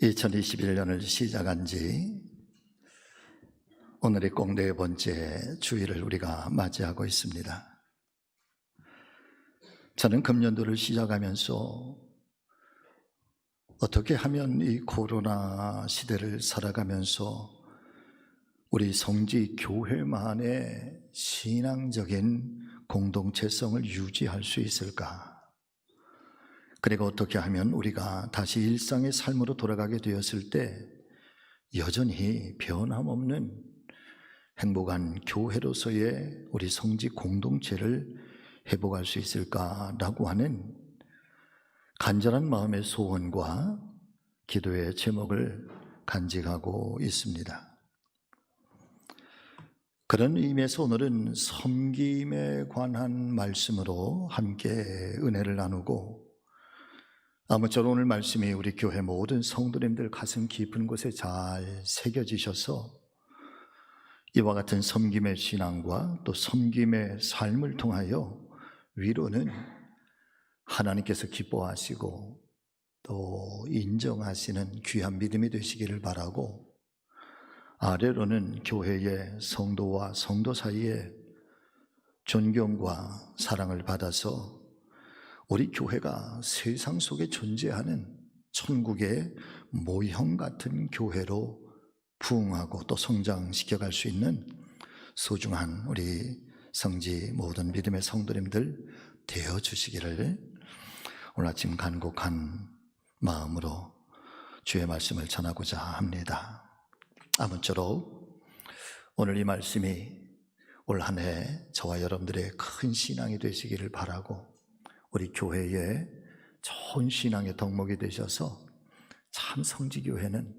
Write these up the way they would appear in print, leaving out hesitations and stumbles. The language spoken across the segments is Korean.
2021년을 시작한 지 오늘이 꼭 네 번째 주일을 우리가 맞이하고 있습니다. 저는 금년도를 시작하면서 어떻게 하면 이 코로나 시대를 살아가면서 우리 성지 교회만의 신앙적인 공동체성을 유지할 수 있을까? 그리고 어떻게 하면 우리가 다시 일상의 삶으로 돌아가게 되었을 때 여전히 변함없는 행복한 교회로서의 우리 성지 공동체를 회복할 수 있을까라고 하는 간절한 마음의 소원과 기도의 제목을 간직하고 있습니다. 그런 의미에서 오늘은 섬김에 관한 말씀으로 함께 은혜를 나누고, 아무쪼록 오늘 말씀이 우리 교회 모든 성도님들 가슴 깊은 곳에 잘 새겨지셔서 이와 같은 섬김의 신앙과 또 섬김의 삶을 통하여 위로는 하나님께서 기뻐하시고 또 인정하시는 귀한 믿음이 되시기를 바라고, 아래로는 교회의 성도와 성도 사이에 존경과 사랑을 받아서 우리 교회가 세상 속에 존재하는 천국의 모형 같은 교회로 부흥하고 또 성장시켜갈 수 있는 소중한 우리 성지 모든 믿음의 성도님들 되어주시기를 오늘 아침 간곡한 마음으로 주의 말씀을 전하고자 합니다. 아무쪼록 오늘 이 말씀이 올 한 해 저와 여러분들의 큰 신앙이 되시기를 바라고, 우리 교회에 좋은 신앙의 덕목이 되셔서 참 성지교회는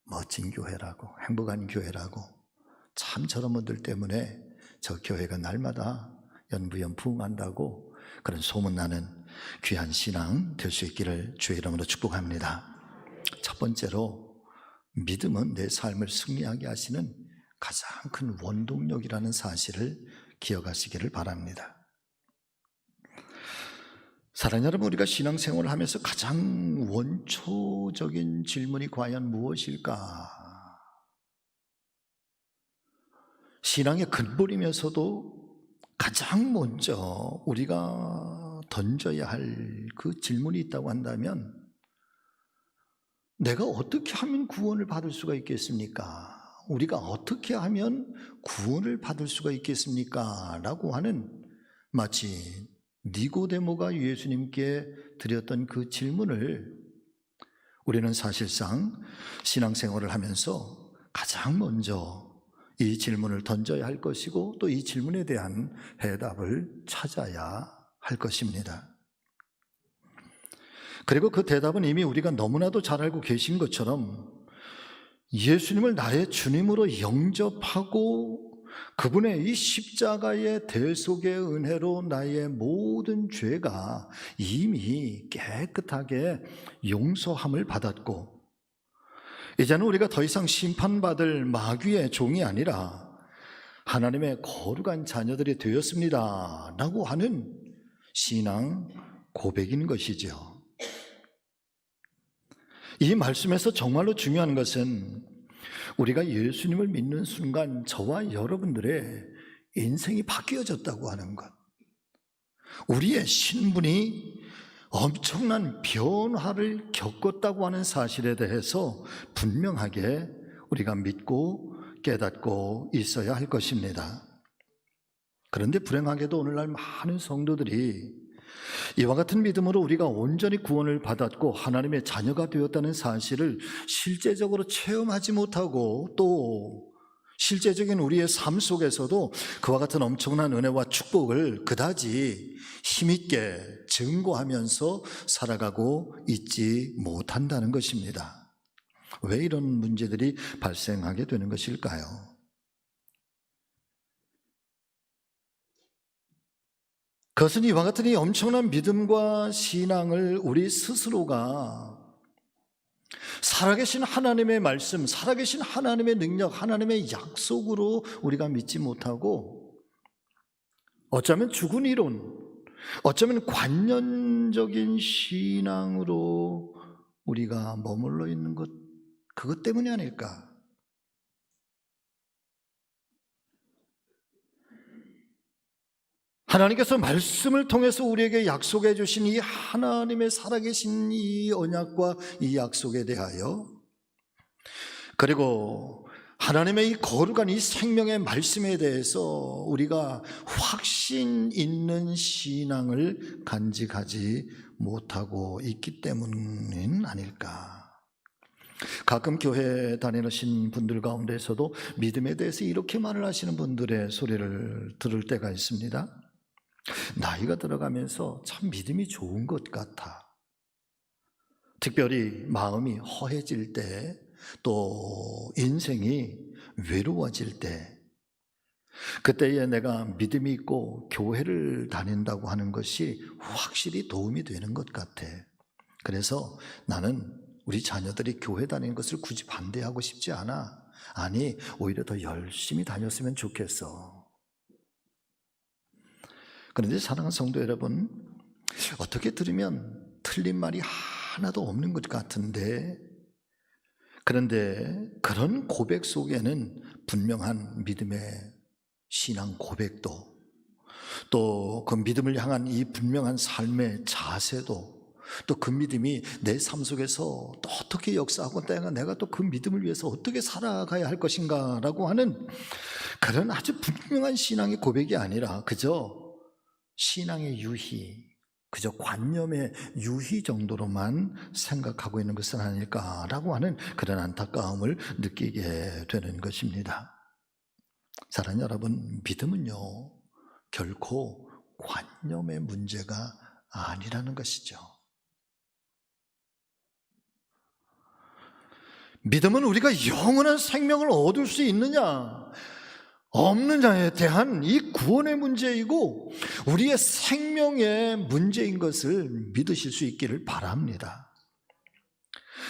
멋진 교회라고, 행복한 교회라고, 참 저런 분들 때문에 저 교회가 날마다 연부연 부흥한다고 그런 소문나는 귀한 신앙 될 수 있기를 주의 이름으로 축복합니다. 첫 번째로, 믿음은 내 삶을 승리하게 하시는 가장 큰 원동력이라는 사실을 기억하시기를 바랍니다. 사랑하는 여러분, 우리가 신앙생활을 하면서 가장 원초적인 질문이 과연 무엇일까? 신앙의 근본이면서도 가장 먼저 우리가 던져야 할 그 질문이 있다고 한다면, 내가 어떻게 하면 구원을 받을 수가 있겠습니까? 우리가 어떻게 하면 구원을 받을 수가 있겠습니까? 라고 하는, 마치 니고데모가 예수님께 드렸던 그 질문을 우리는 사실상 신앙생활을 하면서 가장 먼저 이 질문을 던져야 할 것이고, 또 이 질문에 대한 해답을 찾아야 할 것입니다. 그리고 그 대답은 이미 우리가 너무나도 잘 알고 계신 것처럼 예수님을 나의 주님으로 영접하고 그분의 이 십자가의 대속의 은혜로 나의 모든 죄가 이미 깨끗하게 용서함을 받았고, 이제는 우리가 더 이상 심판받을 마귀의 종이 아니라 하나님의 거룩한 자녀들이 되었습니다 라고 하는 신앙 고백인 것이죠. 이 말씀에서 정말로 중요한 것은 우리가 예수님을 믿는 순간 저와 여러분들의 인생이 바뀌어졌다고 하는 것, 우리의 신분이 엄청난 변화를 겪었다고 하는 사실에 대해서 분명하게 우리가 믿고 깨닫고 있어야 할 것입니다. 그런데 불행하게도 오늘날 많은 성도들이 이와 같은 믿음으로 우리가 온전히 구원을 받았고 하나님의 자녀가 되었다는 사실을 실제적으로 체험하지 못하고, 또 실제적인 우리의 삶 속에서도 그와 같은 엄청난 은혜와 축복을 그다지 힘있게 증거하면서 살아가고 있지 못한다는 것입니다. 왜 이런 문제들이 발생하게 되는 것일까요? 그것은 이와 같은 이 엄청난 믿음과 신앙을 우리 스스로가 살아계신 하나님의 말씀, 살아계신 하나님의 능력, 하나님의 약속으로 우리가 믿지 못하고, 어쩌면 죽은 이론, 어쩌면 관념적인 신앙으로 우리가 머물러 있는 것, 그것 때문이 아닐까? 하나님께서 말씀을 통해서 우리에게 약속해 주신 이 하나님의 살아계신 이 언약과 이 약속에 대하여, 그리고 하나님의 이 거룩한 이 생명의 말씀에 대해서 우리가 확신 있는 신앙을 간직하지 못하고 있기 때문은 아닐까. 가끔 교회 다니시는 분들 가운데서도 믿음에 대해서 이렇게 말을 하시는 분들의 소리를 들을 때가 있습니다. 나이가 들어가면서 참 믿음이 좋은 것 같아. 특별히 마음이 허해질 때, 또 인생이 외로워질 때, 그때에 내가 믿음이 있고 교회를 다닌다고 하는 것이 확실히 도움이 되는 것 같아. 그래서 나는 우리 자녀들이 교회 다니는 것을 굳이 반대하고 싶지 않아. 아니, 오히려 더 열심히 다녔으면 좋겠어. 그런데 사랑하는 성도 여러분, 어떻게 들으면 틀린 말이 하나도 없는 것 같은데, 그런데 그런 고백 속에는 분명한 믿음의 신앙 고백도, 또 그 믿음을 향한 이 분명한 삶의 자세도, 또 그 믿음이 내 삶 속에서 또 어떻게 역사하고 내가 또 그 믿음을 위해서 어떻게 살아가야 할 것인가 라고 하는 그런 아주 분명한 신앙의 고백이 아니라 그저 신앙의 유희, 그저 관념의 유희 정도로만 생각하고 있는 것은 아닐까라고 하는 그런 안타까움을 느끼게 되는 것입니다. 사랑하는 여러분, 믿음은요 결코 관념의 문제가 아니라는 것이죠. 믿음은 우리가 영원한 생명을 얻을 수 있느냐 없느냐에 대한 이 구원의 문제이고 우리의 생명의 문제인 것을 믿으실 수 있기를 바랍니다.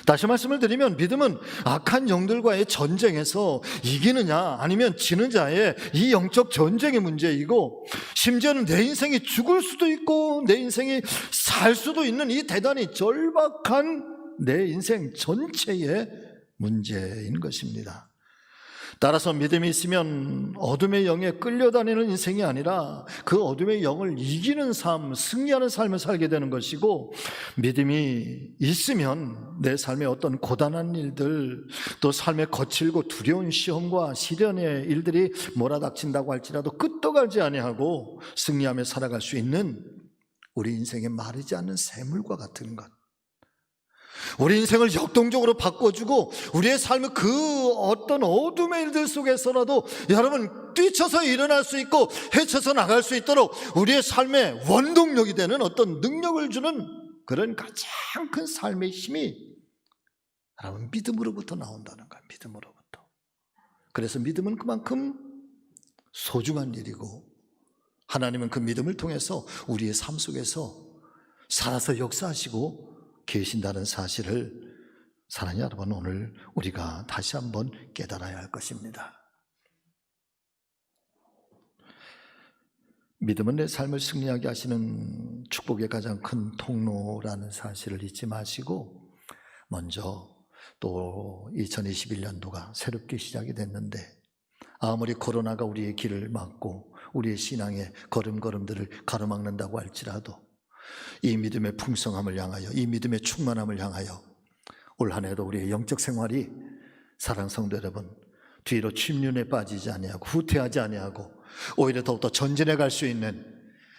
다시 말씀을 드리면 믿음은 악한 영들과의 전쟁에서 이기느냐 아니면 지는 자의 이 영적 전쟁의 문제이고, 심지어는 내 인생이 죽을 수도 있고 내 인생이 살 수도 있는 이 대단히 절박한 내 인생 전체의 문제인 것입니다. 따라서 믿음이 있으면 어둠의 영에 끌려다니는 인생이 아니라 그 어둠의 영을 이기는 삶, 승리하는 삶을 살게 되는 것이고, 믿음이 있으면 내 삶에 어떤 고단한 일들, 또 삶의 거칠고 두려운 시험과 시련의 일들이 몰아닥친다고 할지라도 끄떡하지 아니하고 승리하며 살아갈 수 있는 우리 인생의 마르지 않는 샘물과 같은 것, 우리 인생을 역동적으로 바꿔주고 우리의 삶의 그 어떤 어둠의 일들 속에서라도 여러분 뛰쳐서 일어날 수 있고 헤쳐서 나갈 수 있도록 우리의 삶의 원동력이 되는 어떤 능력을 주는 그런 가장 큰 삶의 힘이 여러분 믿음으로부터 나온다는 거예요. 믿음으로부터. 그래서 믿음은 그만큼 소중한 일이고, 하나님은 그 믿음을 통해서 우리의 삶 속에서 살아서 역사하시고 계신다는 사실을 사랑하는 여러분, 오늘 우리가 다시 한번 깨달아야 할 것입니다. 믿음은 내 삶을 승리하게 하시는 축복의 가장 큰 통로라는 사실을 잊지 마시고, 먼저 또 2021년도가 새롭게 시작이 됐는데 아무리 코로나가 우리의 길을 막고 우리의 신앙의 걸음걸음들을 가로막는다고 할지라도 이 믿음의 풍성함을 향하여, 이 믿음의 충만함을 향하여 올 한 해도 우리의 영적 생활이 사랑하는 성도 여러분 뒤로 침륜에 빠지지 아니하고 후퇴하지 아니하고 오히려 더욱더 전진해 갈 수 있는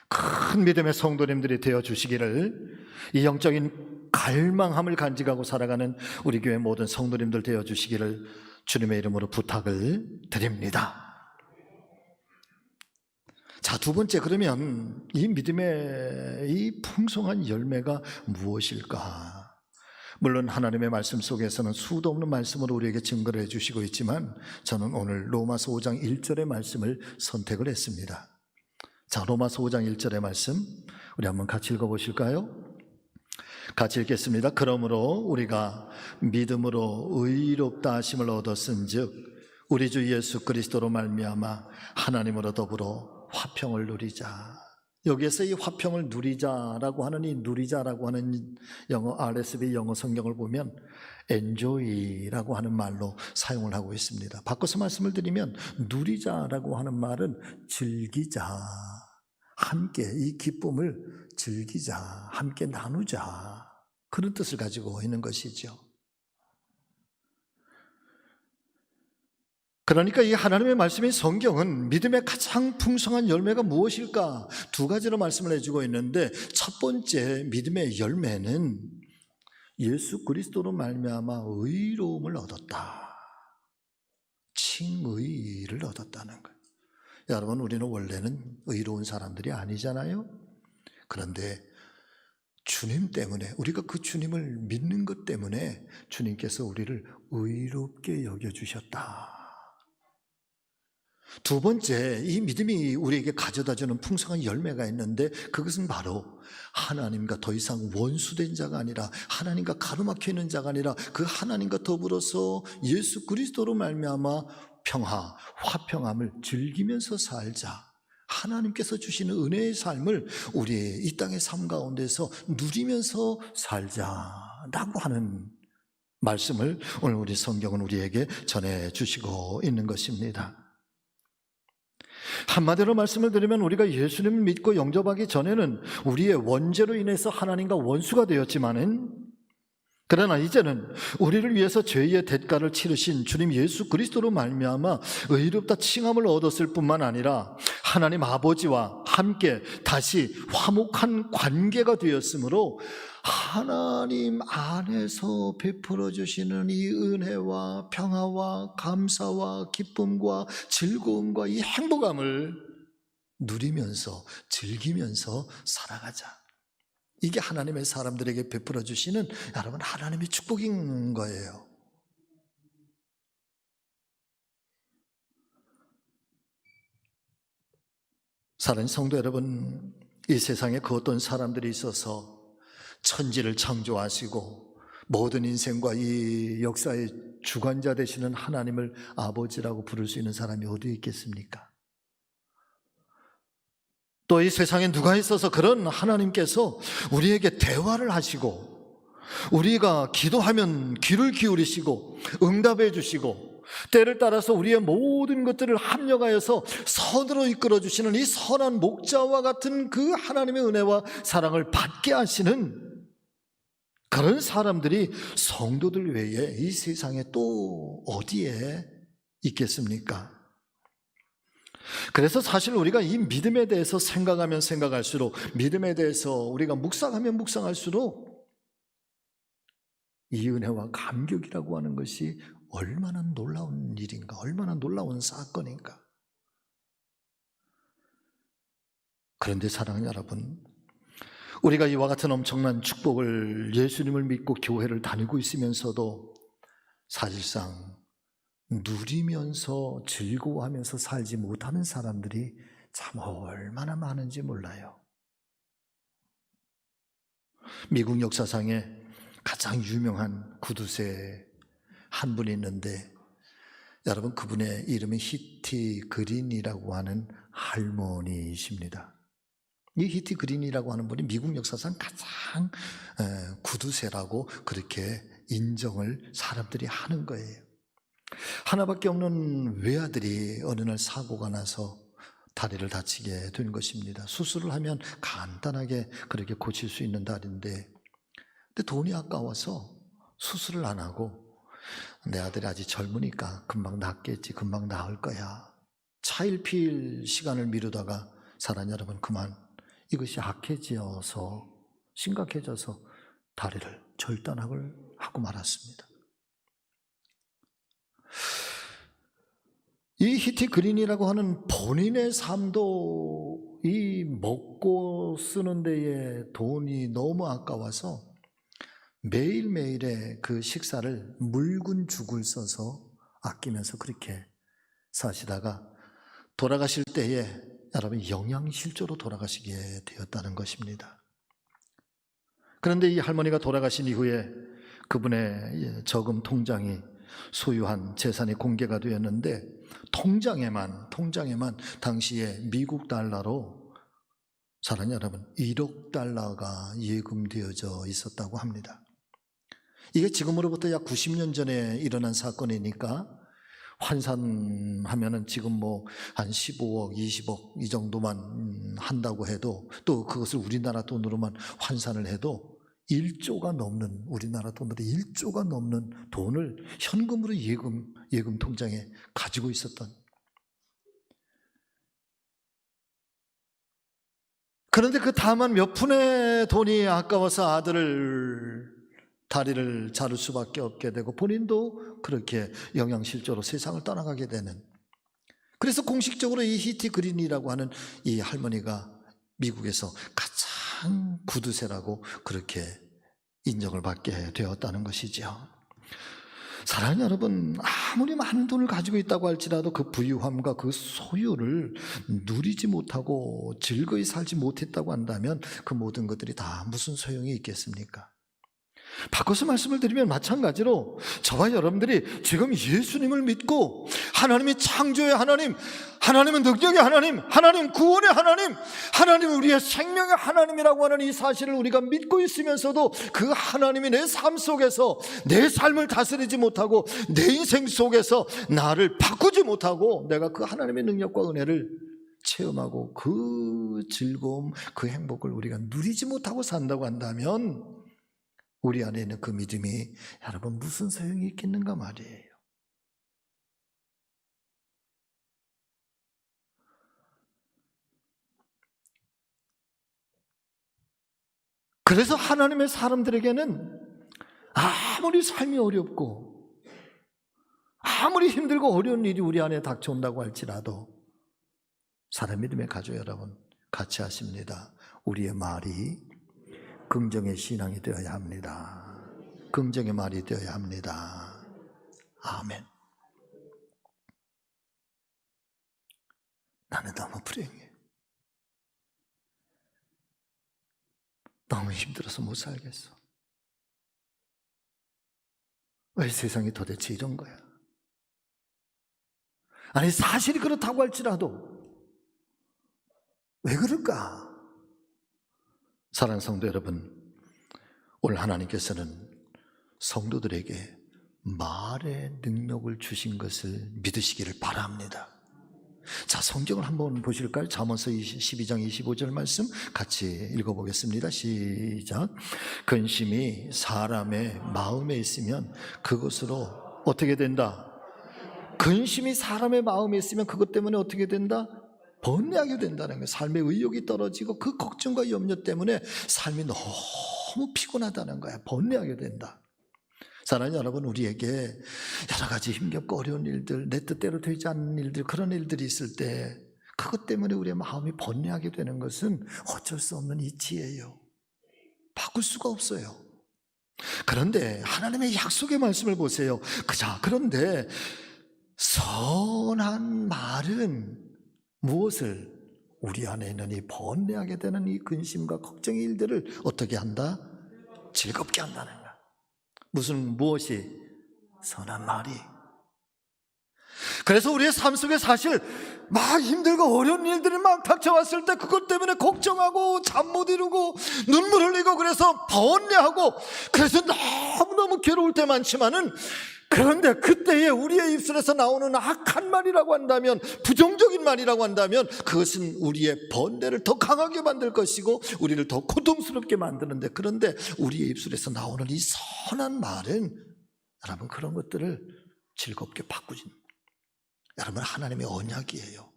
큰 믿음의 성도님들이 되어 주시기를, 이 영적인 갈망함을 간직하고 살아가는 우리 교회 모든 성도님들 되어 주시기를 주님의 이름으로 부탁을 드립니다. 자, 두 번째, 그러면 이 믿음의 이 풍성한 열매가 무엇일까? 물론 하나님의 말씀 속에서는 수도 없는 말씀으로 우리에게 증거를 해주시고 있지만 저는 오늘 로마서 5장 1절의 말씀을 선택을 했습니다. 자, 로마서 5장 1절의 말씀 우리 한번 같이 읽어보실까요? 같이 읽겠습니다. 그러므로 우리가 믿음으로 의롭다 하심을 얻었은즉 우리 주 예수 그리스도로 말미암아 하나님으로 더불어 화평을 누리자. 여기에서 이 화평을 누리자라고 하는 이 누리자라고 하는 영어 RSV 영어 성경을 보면 enjoy라고 하는 말로 사용을 하고 있습니다. 바꿔서 말씀을 드리면 누리자라고 하는 말은 즐기자, 함께 이 기쁨을 즐기자, 함께 나누자, 그런 뜻을 가지고 있는 것이죠. 그러니까 이 하나님의 말씀인 성경은 믿음의 가장 풍성한 열매가 무엇일까? 두 가지로 말씀을 해주고 있는데, 첫 번째 믿음의 열매는 예수 그리스도로 말미암아 의로움을 얻었다, 칭의를 얻었다는 거예요. 여러분, 우리는 원래는 의로운 사람들이 아니잖아요. 그런데 주님 때문에, 우리가 그 주님을 믿는 것 때문에 주님께서 우리를 의롭게 여겨주셨다. 두 번째, 이 믿음이 우리에게 가져다주는 풍성한 열매가 있는데, 그것은 바로 하나님과 더 이상 원수된 자가 아니라, 하나님과 가로막혀 있는 자가 아니라 그 하나님과 더불어서 예수 그리스도로 말미암아 평화, 화평함을 즐기면서 살자, 하나님께서 주시는 은혜의 삶을 우리의 이 땅의 삶 가운데서 누리면서 살자라고 하는 말씀을 오늘 우리 성경은 우리에게 전해주시고 있는 것입니다. 한마디로 말씀을 드리면, 우리가 예수님을 믿고 영접하기 전에는 우리의 원죄로 인해서 하나님과 원수가 되었지만은, 그러나 이제는 우리를 위해서 죄의 대가를 치르신 주님 예수 그리스도로 말미암아 의롭다 칭함을 얻었을 뿐만 아니라 하나님 아버지와 함께 다시 화목한 관계가 되었으므로, 하나님 안에서 베풀어 주시는 이 은혜와 평화와 감사와 기쁨과 즐거움과 이 행복함을 누리면서 즐기면서 살아가자. 이게 하나님의 사람들에게 베풀어 주시는, 여러분, 하나님의 축복인 거예요. 사랑하는 성도 여러분, 이 세상에 그 어떤 사람들이 있어서 천지를 창조하시고 모든 인생과 이 역사의 주관자 되시는 하나님을 아버지라고 부를 수 있는 사람이 어디 있겠습니까? 또 이 세상에 누가 있어서 그런 하나님께서 우리에게 대화를 하시고, 우리가 기도하면 귀를 기울이시고 응답해 주시고, 때를 따라서 우리의 모든 것들을 합력하여서 선으로 이끌어 주시는 이 선한 목자와 같은 그 하나님의 은혜와 사랑을 받게 하시는 그런 사람들이 성도들 외에 이 세상에 또 어디에 있겠습니까? 그래서 사실 우리가 이 믿음에 대해서 생각하면 생각할수록, 믿음에 대해서 우리가 묵상하면 묵상할수록 이 은혜와 감격이라고 하는 것이 얼마나 놀라운 일인가, 얼마나 놀라운 사건인가. 그런데 사랑하는 여러분, 우리가 이와 같은 엄청난 축복을, 예수님을 믿고 교회를 다니고 있으면서도 사실상 누리면서 즐거워하면서 살지 못하는 사람들이 참 얼마나 많은지 몰라요. 미국 역사상에 가장 유명한 구두쇠 한 분이 있는데, 여러분, 그분의 이름은 히티 그린이라고 하는 할머니이십니다. 이 히티 그린이라고 하는 분이 미국 역사상 가장 구두쇠라고 그렇게 인정을 사람들이 하는 거예요. 하나밖에 없는 외아들이 어느 날 사고가 나서 다리를 다치게 된 것입니다. 수술을 하면 간단하게 그렇게 고칠 수 있는 다리인데, 근데 돈이 아까워서 수술을 안 하고, 내 아들이 아직 젊으니까 금방 낫겠지, 금방 나을 거야, 차일피일 시간을 미루다가 사랑하는 여러분, 그만 이것이 악해져서, 심각해져서 다리를 절단을 하고 말았습니다. 이 히티 그린이라고 하는 본인의 삶도 이 먹고 쓰는 데에 돈이 너무 아까워서 매일매일의 그 식사를 묽은 죽을 써서 아끼면서 그렇게 사시다가 돌아가실 때에 여러분 영양실조로 돌아가시게 되었다는 것입니다. 그런데 이 할머니가 돌아가신 이후에 그분의 저금 통장이 소유한 재산이 공개가 되었는데, 통장에만 당시에 미국 달러로 사랑하는 여러분, 1억 달러가 예금되어져 있었다고 합니다. 이게 지금으로부터 약 90년 전에 일어난 사건이니까 환산하면은 지금 뭐 한 15억, 20억 이 정도만 한다고 해도, 또 그것을 우리나라 돈으로만 환산을 해도 1조가 넘는, 우리나라 돈으로 1조가 넘는 돈을 현금으로 예금 통장에 가지고 있었던. 그런데 그 다만 몇 푼의 돈이 아까워서 아들을 다리를 자를 수밖에 없게 되고, 본인도 그렇게 영양실조로 세상을 떠나가게 되는. 그래서 공식적으로 이 히티 그린이라고 하는 이 할머니가 미국에서 가장 구두쇠라고 그렇게 인정을 받게 되었다는 것이죠. 사랑하는 여러분, 아무리 많은 돈을 가지고 있다고 할지라도 그 부유함과 그 소유를 누리지 못하고 즐거이 살지 못했다고 한다면 그 모든 것들이 다 무슨 소용이 있겠습니까? 바꿔서 말씀을 드리면 마찬가지로 저와 여러분들이 지금 예수님을 믿고 하나님이 창조의 하나님, 하나님은 능력의 하나님, 하나님 구원의 하나님, 하나님 우리의 생명의 하나님이라고 하는 이 사실을 우리가 믿고 있으면서도 그 하나님이 내 삶 속에서 내 삶을 다스리지 못하고 내 인생 속에서 나를 바꾸지 못하고 내가 그 하나님의 능력과 은혜를 체험하고 그 즐거움, 그 행복을 우리가 누리지 못하고 산다고 한다면 우리 안에 있는 그 믿음이 여러분 무슨 소용이 있겠는가 말이에요. 그래서 하나님의 사람들에게는 아무리 삶이 어렵고 아무리 힘들고 어려운 일이 우리 안에 닥쳐온다고 할지라도 사람 믿음의 가족 여러분 같이 하십니다. 우리의 말이 긍정의 신앙이 되어야 합니다. 긍정의 말이 되어야 합니다. 아멘. 나는 너무 불행해. 너무 힘들어서 못 살겠어. 왜 세상이 도대체 이런 거야? 아니 사실이 그렇다고 할지라도 왜 그럴까? 사랑하는 성도 여러분, 오늘 하나님께서는 성도들에게 말의 능력을 주신 것을 믿으시기를 바랍니다. 자, 성경을 한번 보실까요? 잠언서 12장 25절 말씀 같이 읽어보겠습니다. 시작. 근심이 사람의 마음에 있으면 그것으로 어떻게 된다? 근심이 사람의 마음에 있으면 그것 때문에 어떻게 된다? 번뇌하게 된다는 거예요. 삶의 의욕이 떨어지고 그 걱정과 염려 때문에 삶이 너무 피곤하다는 거야. 번뇌하게 된다. 사랑하는 여러분, 우리에게 여러 가지 힘겹고 어려운 일들, 내 뜻대로 되지 않는 일들, 그런 일들이 있을 때 그것 때문에 우리의 마음이 번뇌하게 되는 것은 어쩔 수 없는 이치예요. 바꿀 수가 없어요. 그런데 하나님의 약속의 말씀을 보세요. 그런데 선한 말은 무엇을? 우리 안에 있는 이 번뇌하게 되는 이 근심과 걱정의 일들을 어떻게 한다? 즐겁게 한다는 거야. 무엇이? 선한 말이. 그래서 우리의 삶 속에 사실 막 힘들고 어려운 일들이 막 닥쳐왔을 때 그것 때문에 걱정하고 잠 못 이루고 눈물 흘리고 그래서 번뇌하고 그래서 너무너무 괴로울 때 많지만은, 그런데 그때에 우리의 입술에서 나오는 악한 말이라고 한다면, 부정적인 말이라고 한다면 그것은 우리의 번뇌를 더 강하게 만들 것이고 우리를 더 고통스럽게 만드는데, 그런데 우리의 입술에서 나오는 이 선한 말은 여러분 그런 것들을 즐겁게 바꾸진, 여러분 하나님의 언약이에요.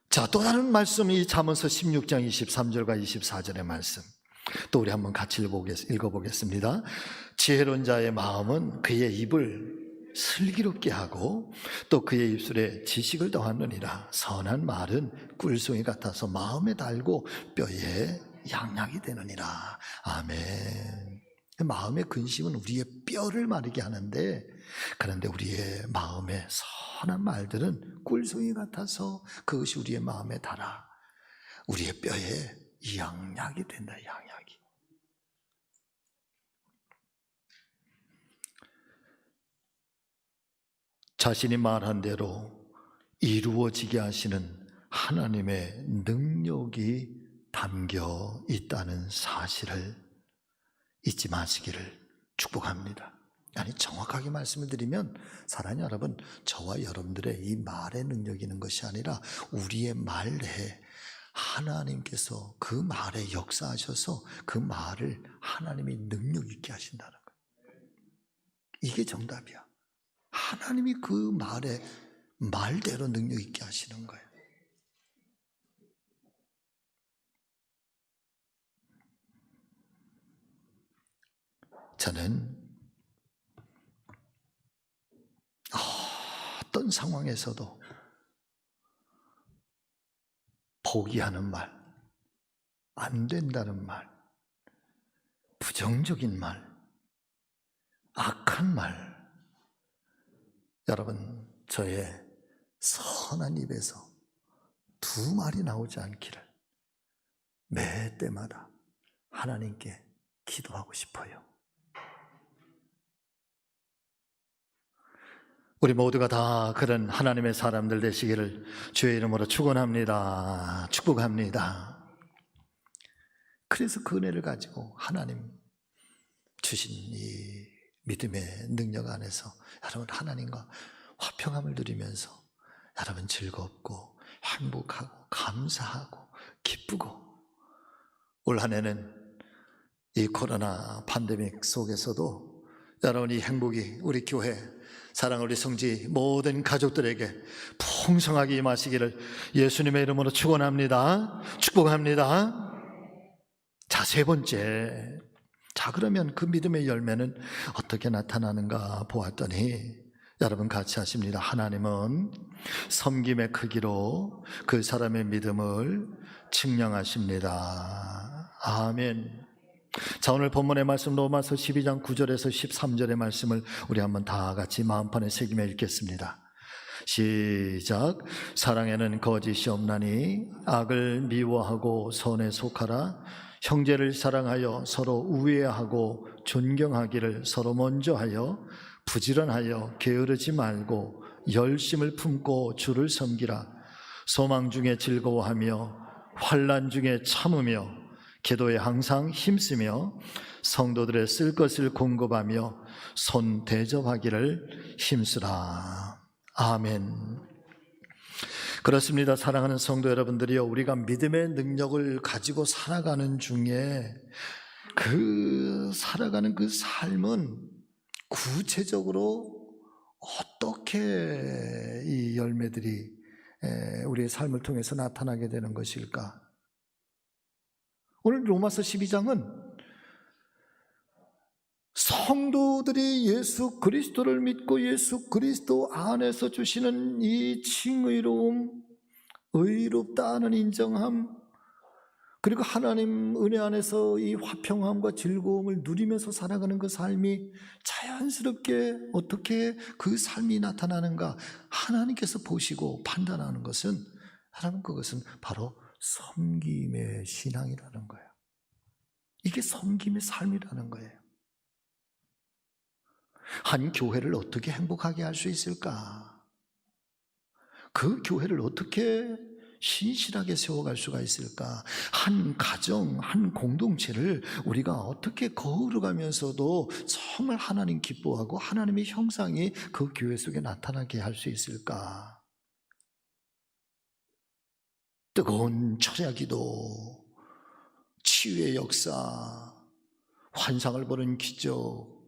자, 또 다른 말씀이 잠언서 16장 23절과 24절의 말씀, 또 우리 한번 같이 읽어보겠습니다. 지혜로운 자의 마음은 그의 입을 슬기롭게 하고 또 그의 입술에 지식을 더하느니라. 선한 말은 꿀송이 같아서 마음에 달고 뼈에 양약이 되느니라. 아멘. 마음의 근심은 우리의 뼈를 마르게 하는데, 그런데 우리의 마음의 선한 말들은 꿀송이 같아서 그것이 우리의 마음에 달아 우리의 뼈에 양약이 된다. 양약이. 자신이 말한 대로 이루어지게 하시는 하나님의 능력이 담겨 있다는 사실을 잊지 마시기를 축복합니다. 아니, 정확하게 말씀을 드리면 사랑하는 여러분, 저와 여러분들의 이 말의 능력이 있는 것이 아니라 우리의 말에 하나님께서 그 말에 역사하셔서 그 말을 하나님이 능력 있게 하신다는 거예요. 이게 정답이야. 하나님이 그 말에 말대로 능력 있게 하시는 거예요. 저는 어떤 상황에서도 포기하는 말, 안 된다는 말, 부정적인 말, 악한 말, 여러분, 저의 선한 입에서 두 말이 나오지 않기를 매 때마다 하나님께 기도하고 싶어요. 우리 모두가 다 그런 하나님의 사람들 되시기를 주의 이름으로 축원합니다. 축복합니다. 그래서 그 은혜를 가지고 하나님 주신 이 믿음의 능력 안에서 여러분 하나님과 화평함을 누리면서 여러분 즐겁고 행복하고 감사하고 기쁘고, 올 한 해는 이 코로나 팬데믹 속에서도 여러분 이 행복이 우리 교회 사랑하는 우리 성지 모든 가족들에게 풍성하게 임하시기를 예수님의 이름으로 축원합니다. 축복합니다. 자, 세 번째. 자, 그러면 그 믿음의 열매는 어떻게 나타나는가 보았더니 여러분 같이 하십니다. 하나님은 섬김의 크기로 그 사람의 믿음을 측량하십니다. 아멘. 자, 오늘 본문의 말씀 로마서 12장 9절에서 13절의 말씀을 우리 한번 다 같이 마음판에 새기며 읽겠습니다. 시작. 사랑에는 거짓이 없나니 악을 미워하고 선에 속하라. 형제를 사랑하여 서로 우애하고 존경하기를 서로 먼저 하여 부지런하여 게으르지 말고 열심을 품고 주를 섬기라. 소망 중에 즐거워하며 환난 중에 참으며 기도에 항상 힘쓰며 성도들의 쓸 것을 공급하며 손 대접하기를 힘쓰라. 아멘. 그렇습니다. 사랑하는 성도 여러분들이요, 우리가 믿음의 능력을 가지고 살아가는 중에 그 살아가는 그 삶은 구체적으로 어떻게 이 열매들이 우리의 삶을 통해서 나타나게 되는 것일까? 오늘 로마서 12장은 성도들이 예수 그리스도를 믿고 예수 그리스도 안에서 주시는 이 칭의로움, 의롭다는 인정함, 그리고 하나님 은혜 안에서 이 화평함과 즐거움을 누리면서 살아가는 그 삶이 자연스럽게 어떻게 그 삶이 나타나는가 하나님께서 보시고 판단하는 것은, 하나님 그것은 바로 섬김의 신앙이라는 거예요. 이게 섬김의 삶이라는 거예요. 한 교회를 어떻게 행복하게 할 수 있을까? 그 교회를 어떻게 신실하게 세워갈 수가 있을까? 한 가정, 한 공동체를 우리가 어떻게 거울어가면서도 정말 하나님 기뻐하고 하나님의 형상이 그 교회 속에 나타나게 할 수 있을까? 뜨거운 철야 기도, 치유의 역사, 환상을 보는 기적,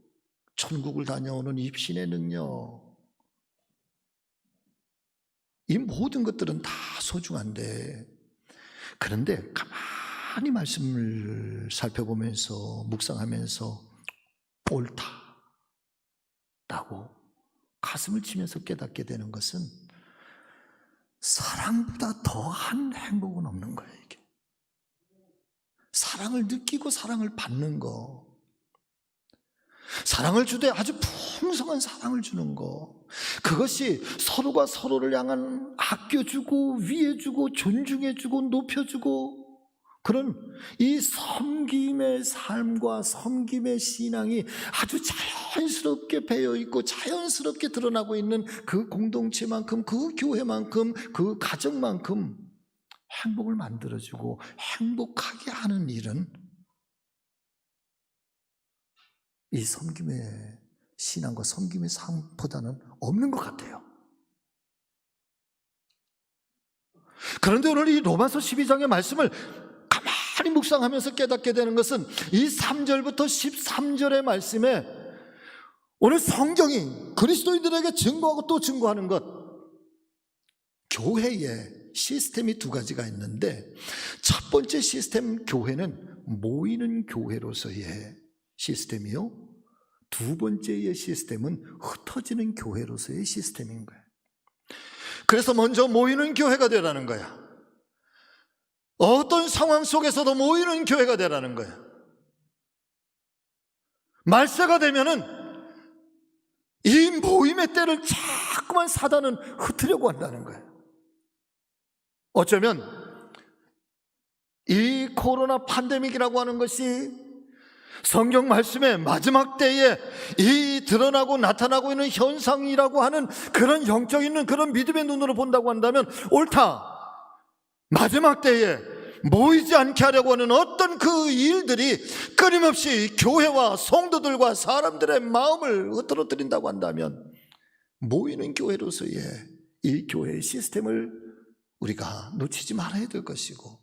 천국을 다녀오는 입신의 능력, 이 모든 것들은 다 소중한데, 그런데 가만히 말씀을 살펴보면서 묵상하면서 옳다라고 가슴을 치면서 깨닫게 되는 것은 사랑보다 더한 행복은 없는 거예요. 이게 사랑을 느끼고 사랑을 받는 거, 사랑을 주되 아주 풍성한 사랑을 주는 거, 그것이 서로가 서로를 향한 아껴주고 위해주고 존중해주고 높여주고 그런 이 섬김의 삶과 섬김의 신앙이 아주 자연스럽게 배어있고 자연스럽게 드러나고 있는 그 공동체만큼, 그 교회만큼, 그 가정만큼 행복을 만들어주고 행복하게 하는 일은 이 섬김의 신앙과 섬김의 삶보다는 없는 것 같아요. 그런데 오늘 이 로마서 12장의 말씀을 가만히 묵상하면서 깨닫게 되는 것은 이 3절부터 13절의 말씀에 오늘 성경이 그리스도인들에게 증거하고 또 증거하는 것, 교회의 시스템이 두 가지가 있는데, 첫 번째 시스템 교회는 모이는 교회로서의 시스템이요, 두 번째의 시스템은 흩어지는 교회로서의 시스템인 거예요. 그래서 먼저 모이는 교회가 되라는 거야. 어떤 상황 속에서도 모이는 교회가 되라는 거야. 말세가 되면은 이 모임의 때를 자꾸만 사단은 흩으려고 한다는 거예요. 어쩌면 이 코로나 팬데믹이라고 하는 것이 성경 말씀의 마지막 때에 이 드러나고 나타나고 있는 현상이라고 하는 그런 영적 있는 그런 믿음의 눈으로 본다고 한다면 옳다. 마지막 때에 모이지 않게 하려고 하는 어떤 그 일들이 끊임없이 교회와 성도들과 사람들의 마음을 흐트러뜨린다고 한다면 모이는 교회로서의 이 교회의 시스템을 우리가 놓치지 말아야 될 것이고,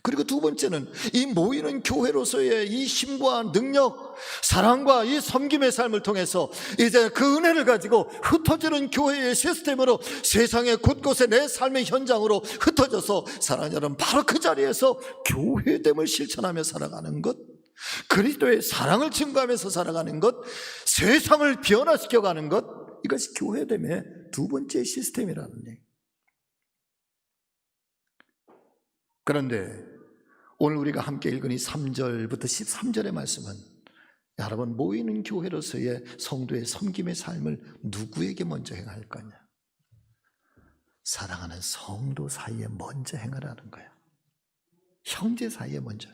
그리고 두 번째는 이 모이는 교회로서의 이 힘과 능력, 사랑과 이 섬김의 삶을 통해서 이제 그 은혜를 가지고 흩어지는 교회의 시스템으로 세상의 곳곳에 내 삶의 현장으로 흩어져서 사랑하는 여러분, 바로 그 자리에서 교회됨을 실천하며 살아가는 것, 그리스도의 사랑을 증거하면서 살아가는 것, 세상을 변화시켜가는 것, 이것이 교회됨의 두 번째 시스템이라는 얘기. 그런데 오늘 우리가 함께 읽은 이 3절부터 13절의 말씀은 여러분, 모이는 교회로서의 성도의 섬김의 삶을 누구에게 먼저 행할 거냐? 사랑하는 성도 사이에 먼저 행하라는 거야. 형제 사이에 먼저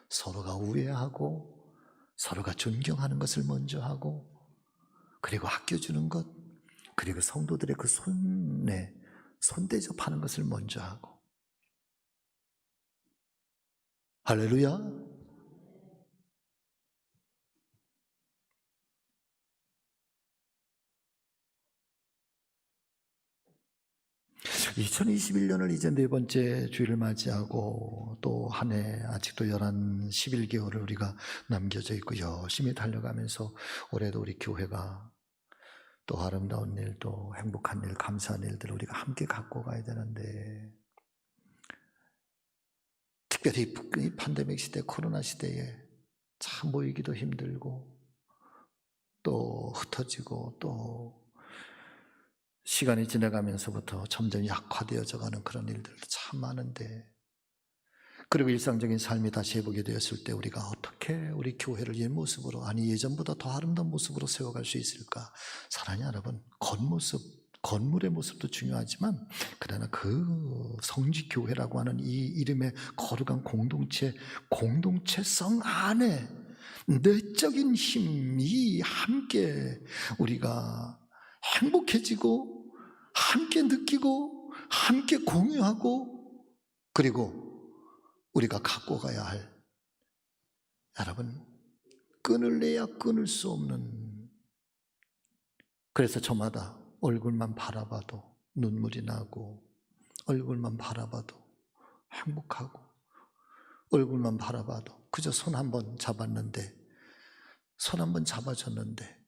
서로가 우애하고 서로가 존경하는 것을 먼저 하고, 그리고 아껴주는 것, 그리고 성도들의 그 손에 손대접하는 것을 먼저 하고. 할렐루야. 2021년을 이제 네 번째 주일을 맞이하고 또 한 해 아직도 11개월을 우리가 남겨져 있고 열심히 달려가면서 올해도 우리 교회가 또 아름다운 일, 또 행복한 일, 감사한 일들을 우리가 함께 갖고 가야 되는데, 특별히 이 팬데믹 시대, 코로나 시대에 참 모이기도 힘들고 또 흩어지고 또 시간이 지나가면서부터 점점 약화되어져 가는 그런 일들도 참 많은데, 그리고 일상적인 삶이 다시 회복이 되었을 때 우리가 어떻게 우리 교회를 옛 모습으로, 아니 예전보다 더 아름다운 모습으로 세워갈 수 있을까? 사랑하는 여러분, 겉모습, 건물의 모습도 중요하지만 그러나 그 성지교회라고 하는 이 이름의 거룩한 공동체성 안에 내적인 힘이 함께 우리가 행복해지고 함께 느끼고 함께 공유하고, 그리고 우리가 갖고 가야 할, 여러분, 끊을 내야 끊을 수 없는, 그래서 저마다 얼굴만 바라봐도 눈물이 나고, 얼굴만 바라봐도 행복하고, 얼굴만 바라봐도 그저 손 한번 잡았는데, 손 한번 잡아줬는데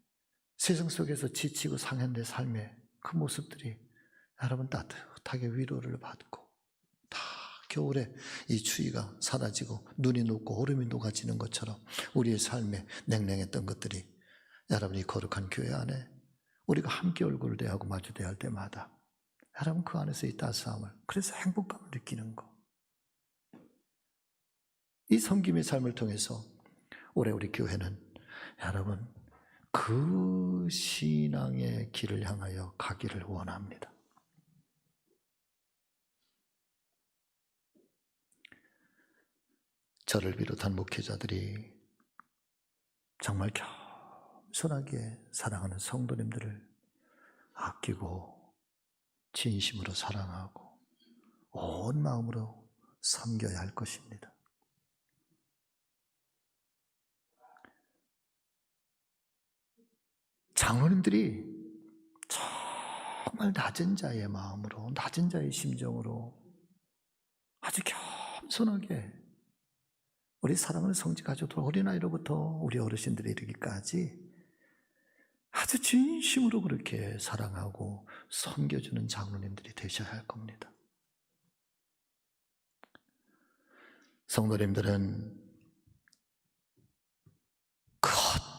세상 속에서 지치고 상한 내 삶의 그 모습들이 여러분 따뜻하게 위로를 받고, 다 겨울에 이 추위가 사라지고 눈이 녹고 얼음이 녹아지는 것처럼 우리의 삶에 냉랭했던 것들이 여러분이 거룩한 교회 안에 우리가 함께 얼굴을 대하고 마주대할 때마다 여러분 그 안에서 이 따스함을, 그래서 행복감을 느끼는 거, 이 섬김의 삶을 통해서 올해 우리 교회는 여러분 그 신앙의 길을 향하여 가기를 원합니다. 저를 비롯한 목회자들이 정말 겸손하게 사랑하는 성도님들을 아끼고 진심으로 사랑하고 온 마음으로 섬겨야 할 것입니다. 장로님들이 정말 낮은 자의 마음으로, 낮은 자의 심정으로 아주 겸손하게 우리 사랑하는 성지 가족들, 어린아이로부터 우리 어르신들이 이르기까지 아주 진심으로 그렇게 사랑하고 섬겨주는 장로님들이 되셔야 할 겁니다. 성도님들은 그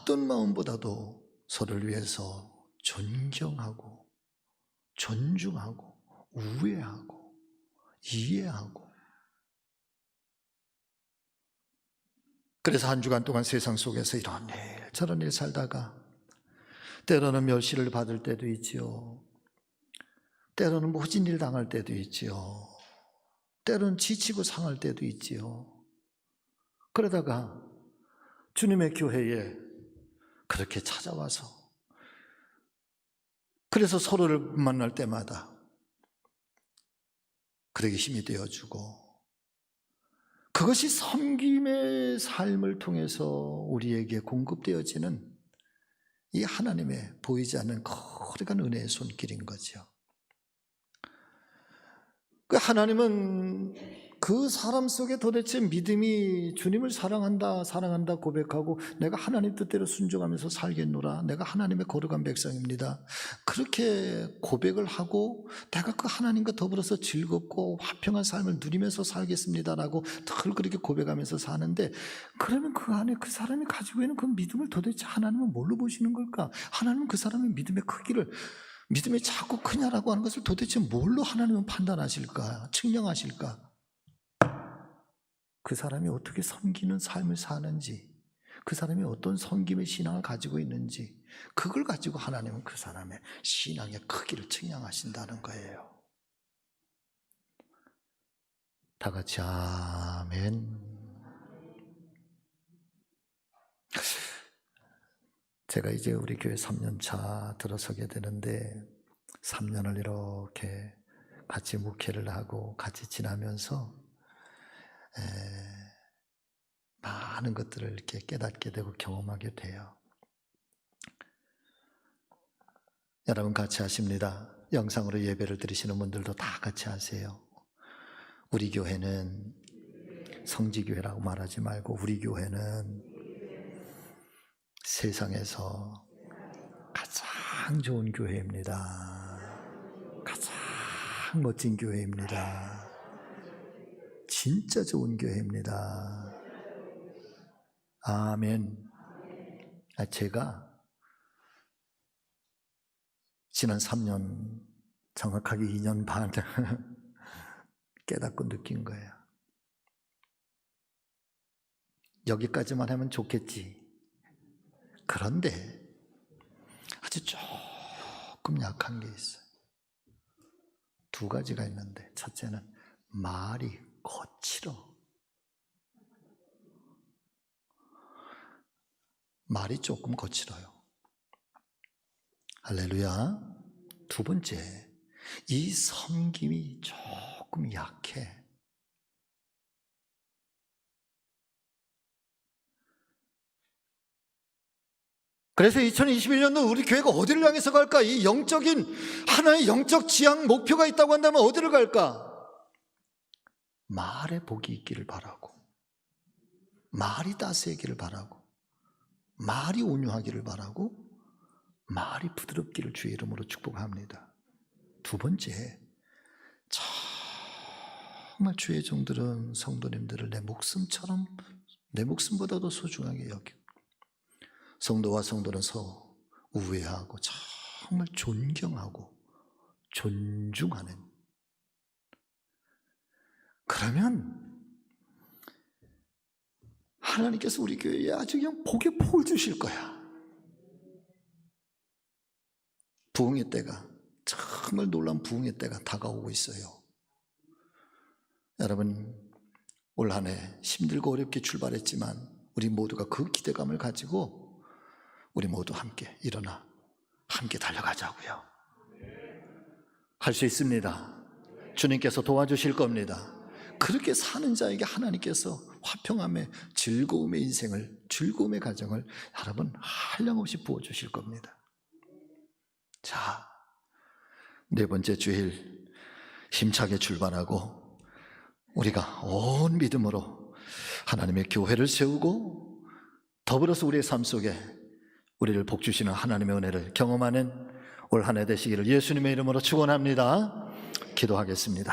어떤 마음보다도 서로를 위해서 존경하고 존중하고 우애하고 이해하고, 그래서 한 주간 동안 세상 속에서 이런 일 저런 일 살다가 때로는 멸시를 받을 때도 있지요. 때로는 모진일 당할 때도 있지요. 때로는 지치고 상할 때도 있지요. 그러다가 주님의 교회에 그렇게 찾아와서, 그래서 서로를 만날 때마다 그렇게 힘이 되어주고, 그것이 섬김의 삶을 통해서 우리에게 공급되어지는 이 하나님의 보이지 않는 거룩한 은혜의 손길인 거죠. 그 하나님은 그 사람 속에 도대체 믿음이 주님을 사랑한다 고백하고 내가 하나님 뜻대로 순종하면서 살겠노라, 내가 하나님의 거룩한 백성입니다, 그렇게 고백을 하고 내가 그 하나님과 더불어서 즐겁고 화평한 삶을 누리면서 살겠습니다라고 늘 그렇게 고백하면서 사는데, 그러면 그 안에 그 사람이 가지고 있는 그 믿음을 도대체 하나님은 뭘로 보시는 걸까? 하나님은 그 사람의 믿음의 크기를, 믿음이 자꾸 크냐라고 하는 것을 도대체 뭘로 하나님은 판단하실까? 측량하실까? 그 사람이 어떻게 섬기는 삶을 사는지, 그 사람이 어떤 섬김의 신앙을 가지고 있는지, 그걸 가지고 하나님은 그 사람의 신앙의 크기를 측량하신다는 거예요. 다 같이 아멘. 제가 이제 우리 교회 3년 차 들어서게 되는데, 3년을 이렇게 같이 목회를 하고 같이 지나면서 많은 것들을 이렇게 깨닫게 되고 경험하게 돼요. 여러분 같이 하십니다. 영상으로 예배를 드리시는 분들도 다 같이 하세요. 우리 교회는 성지교회라고 말하지 말고 우리 교회는 세상에서 가장 좋은 교회입니다. 가장 멋진 교회입니다. 진짜 좋은 교회입니다. 아멘. 제가 지난 3년, 정확하게 2년 반 깨닫고 느낀 거예요. 여기까지만 하면 좋겠지. 그런데 아주 조금 약한 게 있어요. 2가지가 있는데, 첫째는 말이 거칠어. 말이 조금 거칠어요. 할렐루야. 2번째, 이 섬김이 조금 약해. 그래서 2021년도 우리 교회가 어디를 향해서 갈까? 이 영적인 하나의 영적 지향 목표가 있다고 한다면 어디를 갈까? 말에 복이 있기를 바라고, 말이 따스하기를 바라고, 말이 온유하기를 바라고, 말이 부드럽기를 주의 이름으로 축복합니다. 2번째, 정말 주의 종들은 성도님들을 내 목숨처럼, 내 목숨보다도 소중하게 여기고, 성도와 성도는 서로 우애하고 정말 존경하고 존중하는, 그러면 하나님께서 우리 교회에 아주 그냥 복의 폭을 주실 거야. 부흥의 때가, 정말 놀라운 부흥의 때가 다가오고 있어요. 여러분, 올 한 해 힘들고 어렵게 출발했지만 우리 모두가 그 기대감을 가지고 우리 모두 함께 일어나 함께 달려가자고요. 할 수 있습니다. 주님께서 도와주실 겁니다. 그렇게 사는 자에게 하나님께서 화평함의 즐거움의 인생을, 즐거움의 가정을 여러분 한량없이 부어주실 겁니다. 자, 네 번째 주일 힘차게 출발하고 우리가 온 믿음으로 하나님의 교회를 세우고 더불어서 우리의 삶 속에 우리를 복주시는 하나님의 은혜를 경험하는 올 한 해 되시기를 예수님의 이름으로 축원합니다. 기도하겠습니다.